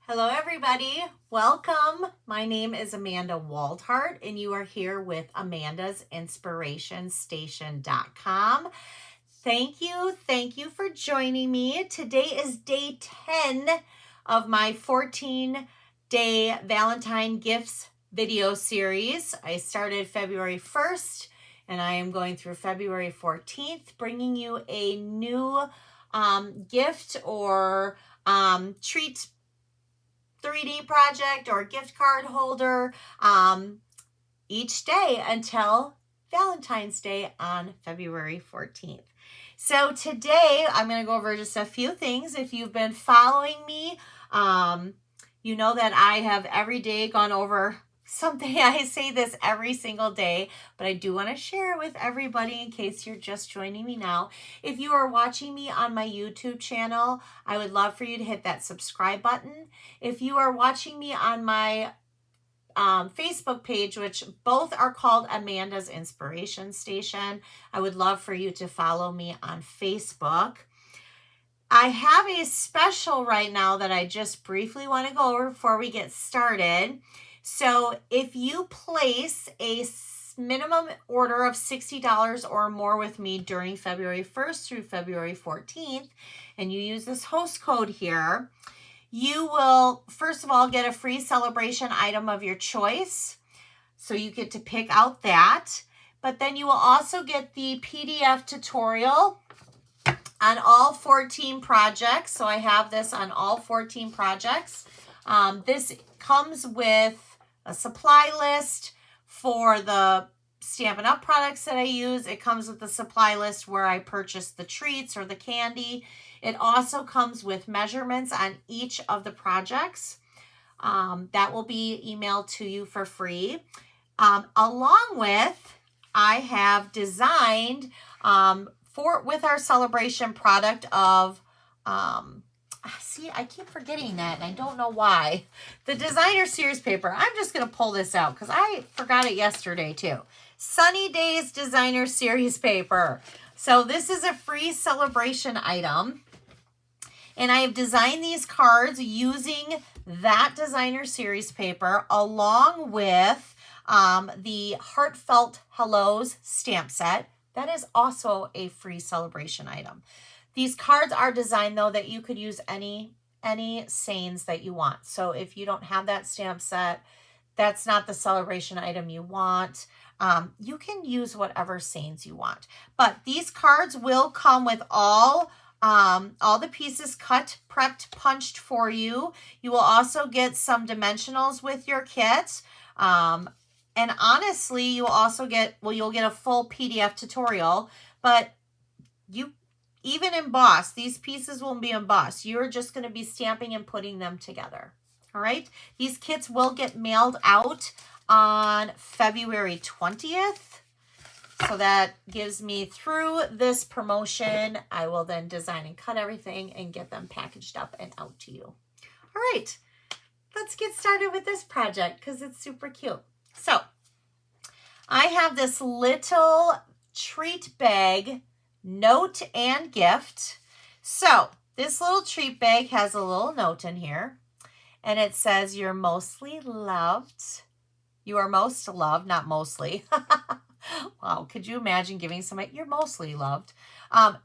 Hello everybody, welcome. My name is Amanda Waldhart and you are here with Amanda's InspirationStation.com. Thank you for joining me. Today is day 10 of my 14-day Valentine Gifts video series. I started February 1st and I am going through February 14th, bringing you a new gift or treat 3D project or gift card holder each day until Valentine's Day on February 14th. So today I'm going to go over just a few things. If you've been following me, you know that I have every day gone over something. I say this every single day, but I do want to share it with everybody in case you're just joining me now. If you are watching me on my YouTube channel, I would love for you to hit that subscribe button. If you are watching me on my Facebook page, which both are called Amanda's Inspiration Station, I would love for you to follow me on Facebook. I have a special right now that I just briefly want to go over before we get started. So if you place a minimum order of $60 or more with me during February 1st through February 14th, and you use this host code here, you will, first of all, get a free celebration item of your choice. So you get to pick out that. But then you will also get the PDF tutorial on all 14 projects. So I have this on all 14 projects. This comes with a supply list for the Stampin' Up! Products that I use. It comes with the supply list where I purchase the treats or the candy. It also comes with measurements on each of the projects. That will be emailed to you for free. Along with, I have designed with our celebration product of, see, I keep forgetting that and I don't know why. The designer series paper. I'm just going to pull this out because I forgot it yesterday too. Sunny Days designer series paper. So this is a free celebration item. And I have designed these cards using that designer series paper along with the Heartfelt Hellos stamp set. That is also a free celebration item. These cards are designed, though, that you could use any sayings that you want. So if you don't have that stamp set, that's not the celebration item you want. You can use whatever sayings you want. But these cards will come with all the pieces cut, prepped, punched for you. You will also get some dimensionals with your kit. And honestly, you will also get, you'll get a full PDF tutorial, but you even emboss, these pieces won't be embossed. You're just going to be stamping and putting them together. All right. These kits will get mailed out on February 20th. So that gives me through this promotion. I will then design and cut everything and get them packaged up and out to you. All right, let's get started with this project because it's super cute. So I have this little treat bag note and gift. So this little treat bag has a little note in here and it says, "You're mostly loved." You are most loved, not mostly. Wow, could you imagine giving somebody, "You're mostly loved."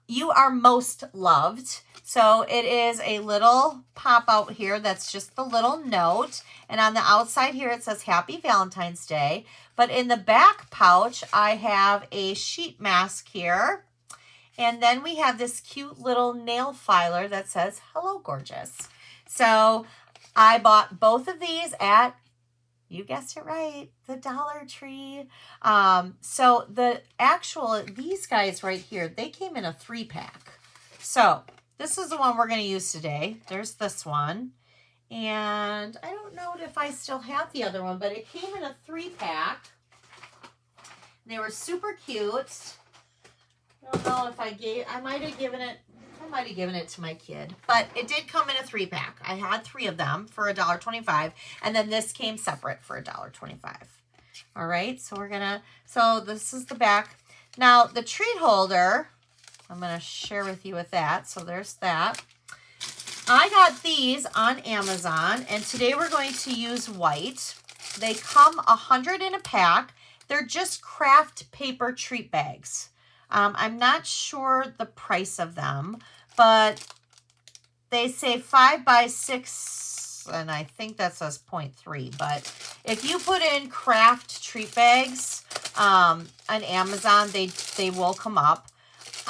You are most loved. So it is a little pop out here that's just the little note. And on the outside here, it says Happy Valentine's Day. But in the back pouch, I have a sheet mask here. And then we have this cute little nail filer that says, "Hello, gorgeous." So I bought both of these at, you guessed it right, the Dollar Tree. So these guys right here, they came in a 3-pack. So this is the one we're going to use today. There's this one. And I don't know if I still have the other one, but it came in a 3-pack. They were super cute. I don't know if I might have given it to my kid, but it did come in a 3-pack. I had 3 of them for $1.25, and then this came separate for $1.25. All right, so this is the back. Now the treat holder, I'm gonna share with you with that. So there's that. I got these on Amazon, and today we're going to use white. They come 100 in a pack. They're just craft paper treat bags. I'm not sure the price of them, but they say 5 by 6, and I think that says 0.3. But if you put in craft treat bags on Amazon, they will come up.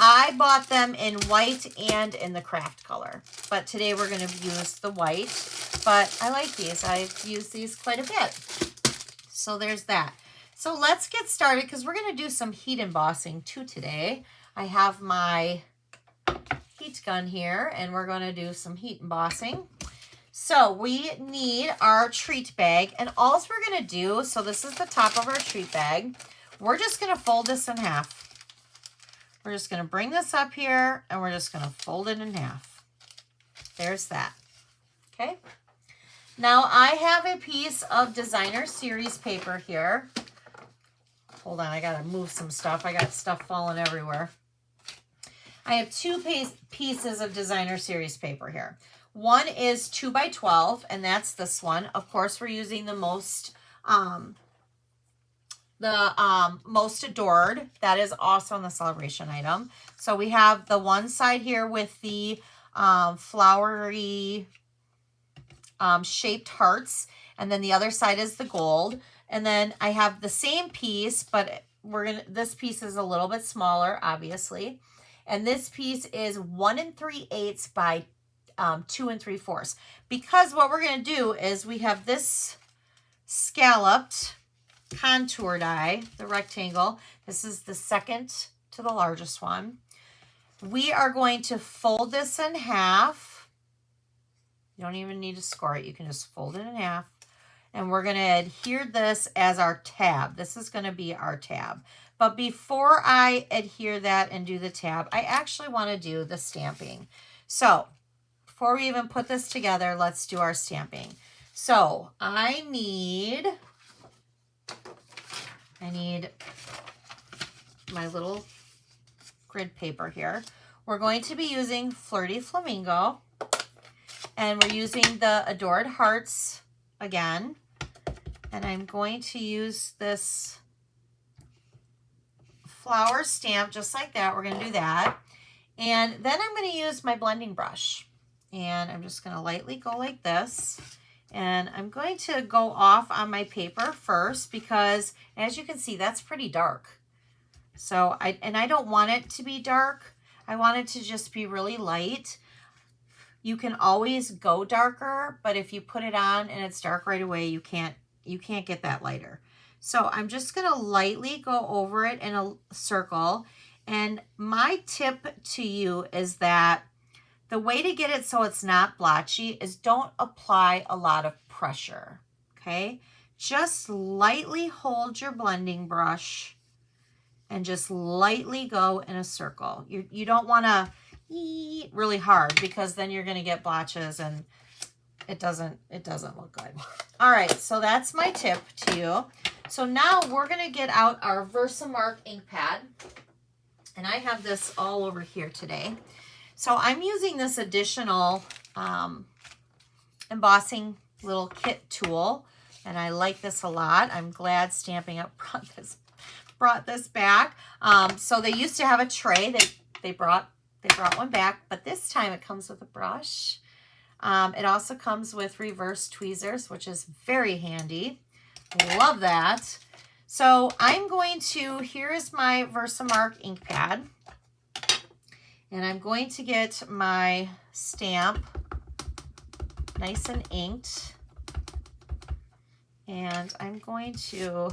I bought them in white and in the craft color, but today we're going to use the white. But I like these. I've used these quite a bit. So there's that. So let's get started because we're going to do some heat embossing too today. I have my heat gun here and we're going to do some heat embossing. So we need our treat bag, and all we're going to do, so this is the top of our treat bag. We're just going to fold this in half. We're just going to bring this up here and we're just going to fold it in half. There's that. Okay. Now I have a piece of designer series paper here. Hold on, I got to move some stuff. I got stuff falling everywhere. I have two pieces of designer series paper here. One is 2 by 12, and that's this one. Of course, we're using the most most adored. That is also on the Sale-a-bration item. So we have the one side here with the flowery shaped hearts, and then the other side is the gold. And then I have the same piece, but this piece is a little bit smaller, obviously. And this piece is 1 3/8 by 2 3/4. Because what we're going to do is we have this scalloped contour die, the rectangle. This is the second to the largest one. We are going to fold this in half. You don't even need to score it. You can just fold it in half. And we're going to adhere this as our tab. This is going to be our tab. But before I adhere that and do the tab, I actually want to do the stamping. So before we even put this together, let's do our stamping. So I need my little grid paper here. We're going to be using Flirty Flamingo, and we're using the Adored Hearts again. And I'm going to use this flower stamp just like that. We're going to do that. And then I'm going to use my blending brush. And I'm just going to lightly go like this. And I'm going to go off on my paper first because, as you can see, that's pretty dark. So I don't want it to be dark. I want it to just be really light. You can always go darker, but if you put it on and it's dark right away, you can't get that lighter. So I'm just going to lightly go over it in a circle. And my tip to you is that the way to get it so it's not blotchy is don't apply a lot of pressure, okay? Just lightly hold your blending brush and just lightly go in a circle. You don't want to really hard because then you're going to get blotches and it doesn't look good. All right, so that's my tip to you. So now we're going to get out our Versamark ink pad. And I have this all over here today. So I'm using this additional embossing little kit tool, and I like this a lot. I'm glad Stampin' Up! brought this back. So they used to have a tray. They brought one back, but this time it comes with a brush. It also comes with reverse tweezers, which is very handy. Love that. So I'm going to, here is my Versamark ink pad. And I'm going to get my stamp nice and inked. And I'm going to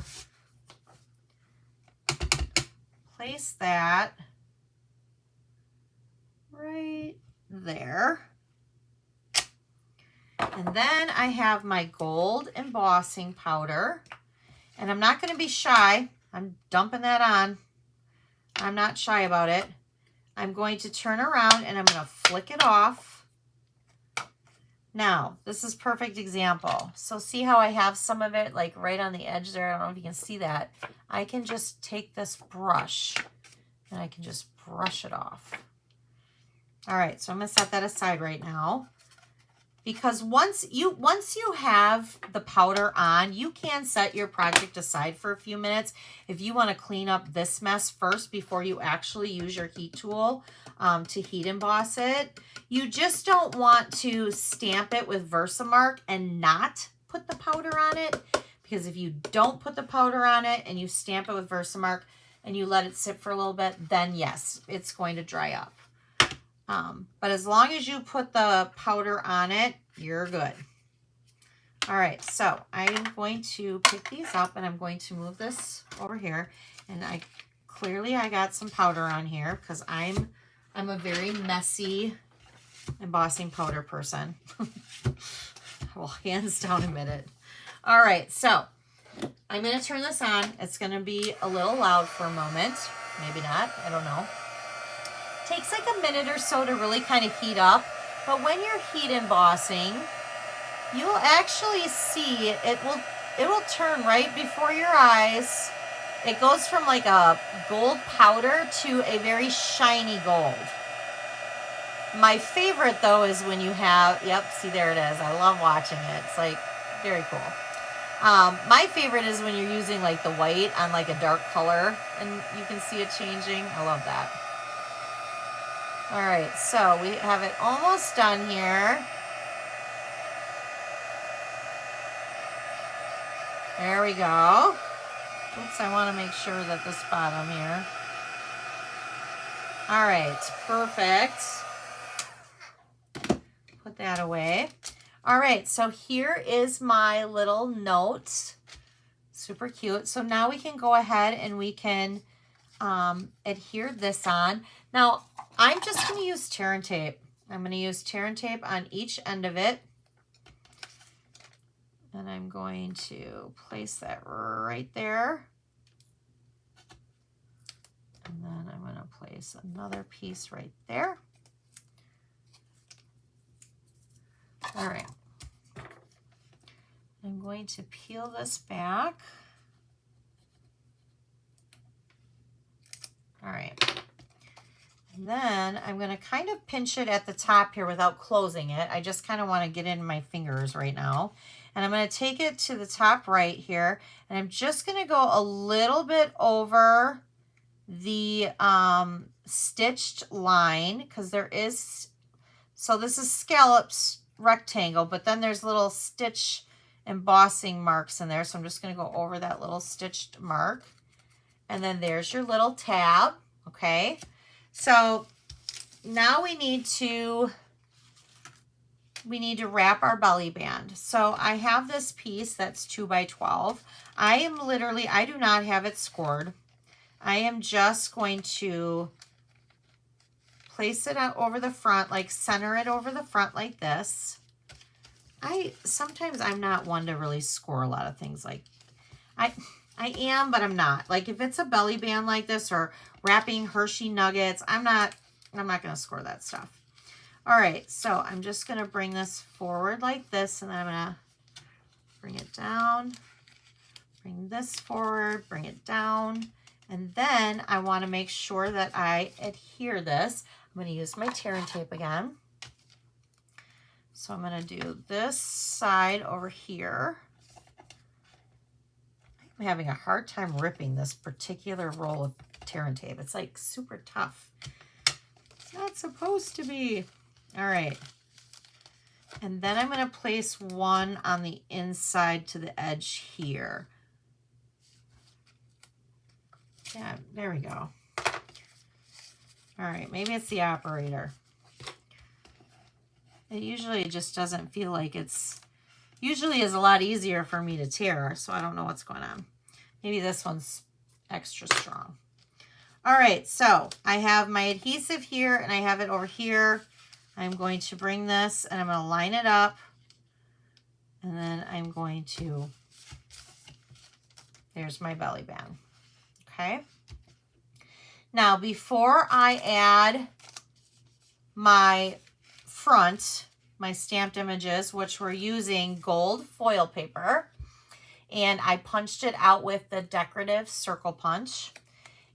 place that right there. And then I have my gold embossing powder. And I'm not going to be shy. I'm dumping that on. I'm not shy about it. I'm going to turn around and I'm going to flick it off. Now, this is a perfect example. So see how I have some of it like right on the edge there? I don't know if you can see that. I can just take this brush and I can just brush it off. All right, so I'm going to set that aside right now. because once you have the powder on, you can set your project aside for a few minutes if you want to clean up this mess first before you actually use your heat tool to heat emboss it. You just don't want to stamp it with Versamark and not put the powder on it, because if you don't put the powder on it and you stamp it with Versamark and you let it sit for a little bit, then yes, it's going to dry up. But as long as you put the powder on it, you're good. All right, so I'm going to pick these up and I'm going to move this over here. And I got some powder on here because I'm a very messy embossing powder person. I will hands down admit it. All right, so I'm going to turn this on. It's going to be a little loud for a moment. Maybe not, I don't know. Takes like a minute or so to really kind of heat up, but when you're heat embossing, you'll actually see it will turn right before your eyes. It goes from like a gold powder to a very shiny gold. My favorite though is when you have, yep, see there it is. I love watching it. It's like very cool. My favorite is when you're using like the white on like a dark color and you can see it changing. I love that. All right, so we have it almost done here. There we go. Oops, I want to make sure that this bottom here. All right, perfect. Put that away. All right, so here is my little note. Super cute. So now we can go ahead and we can adhere this on. Now, I'm just going to use tear and tape. I'm going to use tear and tape on each end of it. And I'm going to place that right there. And then I'm going to place another piece right there. All right. I'm going to peel this back. All right. And then I'm going to kind of pinch it at the top here without closing it. I just kind of want to get in my fingers right now. And I'm going to take it to the top right here. And I'm just going to go a little bit over the stitched line, because there is, so this is scallops rectangle, but then there's little stitch embossing marks in there. So I'm just going to go over that little stitched mark. And then there's your little tab. Okay. So now we need to wrap our belly band. So I have this piece that's 2 by 12. I do not have it scored. I am just going to place it out over the front, like center it over the front like this. Sometimes I'm not one to really score a lot of things. Like I am, but I'm not. Like if it's a belly band like this or wrapping Hershey nuggets, I'm not going to score that stuff. All right, so I'm just going to bring this forward like this, and then I'm going to bring it down, bring this forward, bring it down, and then I want to make sure that I adhere this. I'm going to use my tear and tape again. So I'm going to do this side over here. I'm having a hard time ripping this particular roll of tear and tape. It's like super tough. It's not supposed to be. All right. And then I'm going to place one on the inside to the edge here. Yeah, there we go. All right, maybe it's the operator. It usually just doesn't feel like it's, usually is a lot easier for me to tear, so I don't know what's going on. Maybe this one's extra strong. All right, so I have my adhesive here and I have it over here. I'm going to bring this and I'm going to line it up. And then I'm going to, there's my belly band. Okay. Now, before I add my front, my stamped images, which we're using gold foil paper, and I punched it out with the decorative circle punch.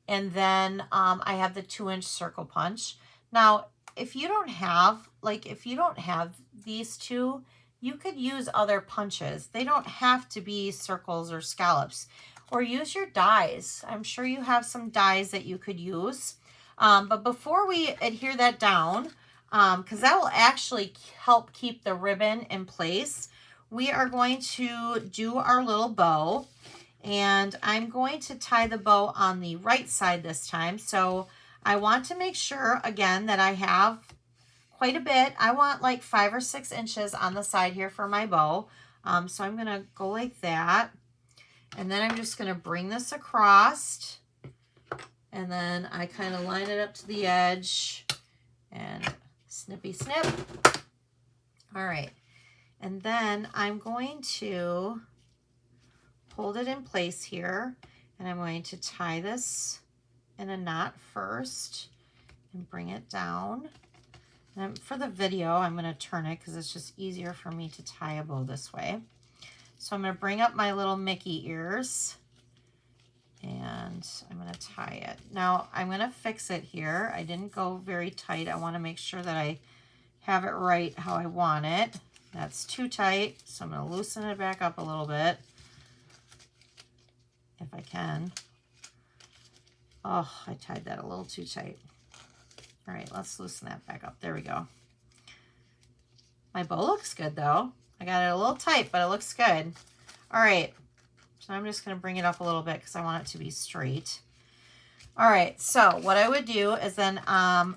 And then I have the 2-inch circle punch. Now, if you don't have like if you don't have these two, you could use other punches. They don't have to be circles or scallops. Or use your dies. I'm sure you have some dies that you could use. But before we adhere that down, because that will actually help keep the ribbon in place, we are going to do our little bow. And I'm going to tie the bow on the right side this time. So I want to make sure, again, that I have quite a bit. I want like 5 or 6 inches on the side here for my bow. So I'm going to go like that. And then I'm just going to bring this across. And then I kind of line it up to the edge. And snippy snip. All right. And then I'm going to hold it in place here. And I'm going to tie this in a knot first and bring it down. And for the video, I'm going to turn it because it's just easier for me to tie a bow this way. So I'm going to bring up my little Mickey ears and I'm going to tie it. Now I'm going to fix it here. I didn't go very tight. I want to make sure that I have it right how I want it. That's too tight, so I'm going to loosen it back up a little bit if I can. Oh, I tied that a little too tight. All right, let's loosen that back up. There we go. My bow looks good though. I got it a little tight, but it looks good. All right, so I'm just going to bring it up a little bit because I want it to be straight. All right, so what I would do is then on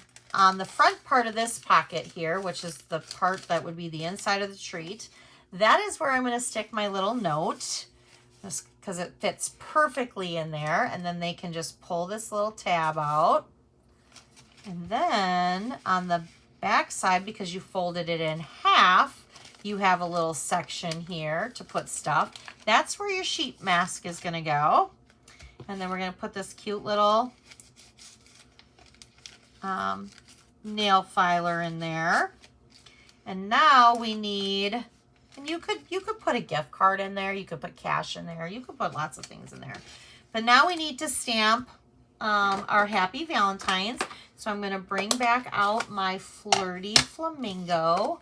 the front part of this pocket here, which is the part that would be the inside of the treat, that is where I'm going to stick my little note, just because it fits perfectly in there. And then they can just pull this little tab out. And then on the back side, because you folded it in half, you have a little section here to put stuff. That's where your sheet mask is going to go. And then we're going to put this cute little nail filer in there. And now we need, and you could put a gift card in there. You could put cash in there. You could put lots of things in there. But now we need to stamp our Happy Valentines. So I'm going to bring back out my Flirty Flamingo.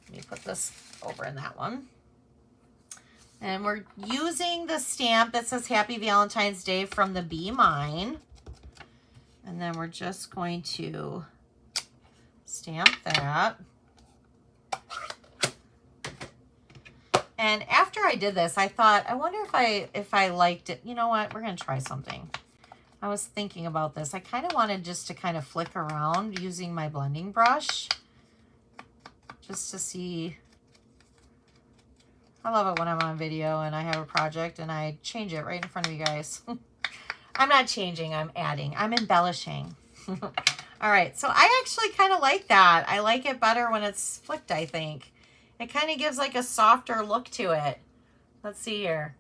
Let me put this over in that one. And we're using the stamp that says Happy Valentine's Day from the Be Mine. And then we're just going to stamp that. And after I did this, I thought, I wonder if I liked it. You know what? We're going to try something. I was thinking about this. I kind of wanted just to kind of flick around using my blending brush. Just to see. I love it when I'm on video and I have a project and I change it right in front of you guys. I'm not changing, I'm adding. I'm embellishing. All right, so I actually kind of like that. I like it better when it's flicked, I think. It kind of gives like a softer look to it. Let's see here.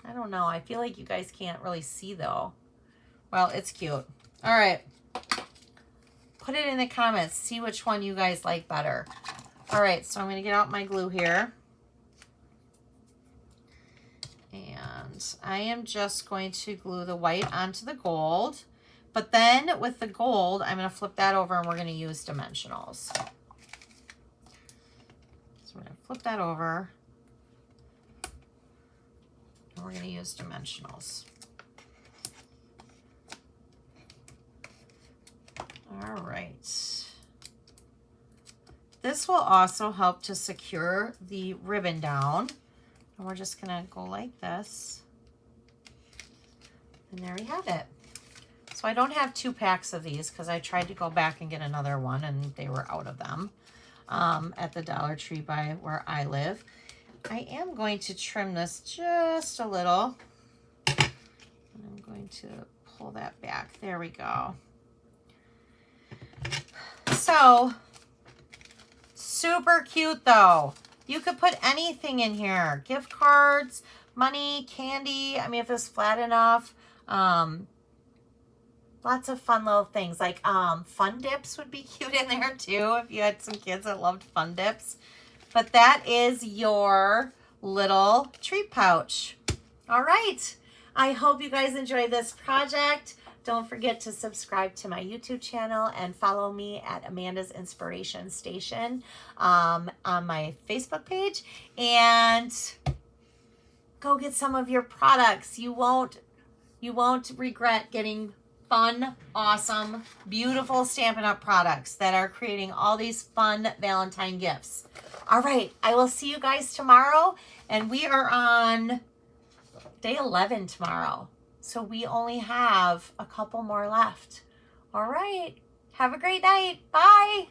I don't know. I feel like you guys can't really see though. Well, it's cute. All right. Put it in the comments. See which one you guys like better. All right, so I'm going to get out my glue here. And I am just going to glue the white onto the gold. But then with the gold, I'm going to flip that over and we're going to use dimensionals. So we're going to flip that over. And we're going to use dimensionals. All right. This will also help to secure the ribbon down. And we're just going to go like this. And there we have it. So I don't have 2 packs of these because I tried to go back and get another one and they were out of them at the Dollar Tree by where I live. I am going to trim this just a little. I'm going to pull that back. There we go. So, super cute though. You could put anything in here. Gift cards, money, candy. I mean, if it's flat enough. Lots of fun little things. Like fun dips would be cute in there too if you had some kids that loved fun dips. But that is your little treat pouch. All right. I hope you guys enjoyed this project. Don't forget to subscribe to my YouTube channel and follow me at Amanda's Inspiration Station on my Facebook page. And go get some of your products. You won't regret getting fun, awesome, beautiful Stampin' Up! Products that are creating all these fun Valentine gifts. All right, I will see you guys tomorrow, and we are on day 11 tomorrow. So we only have a couple more left. All right, have a great night. Bye.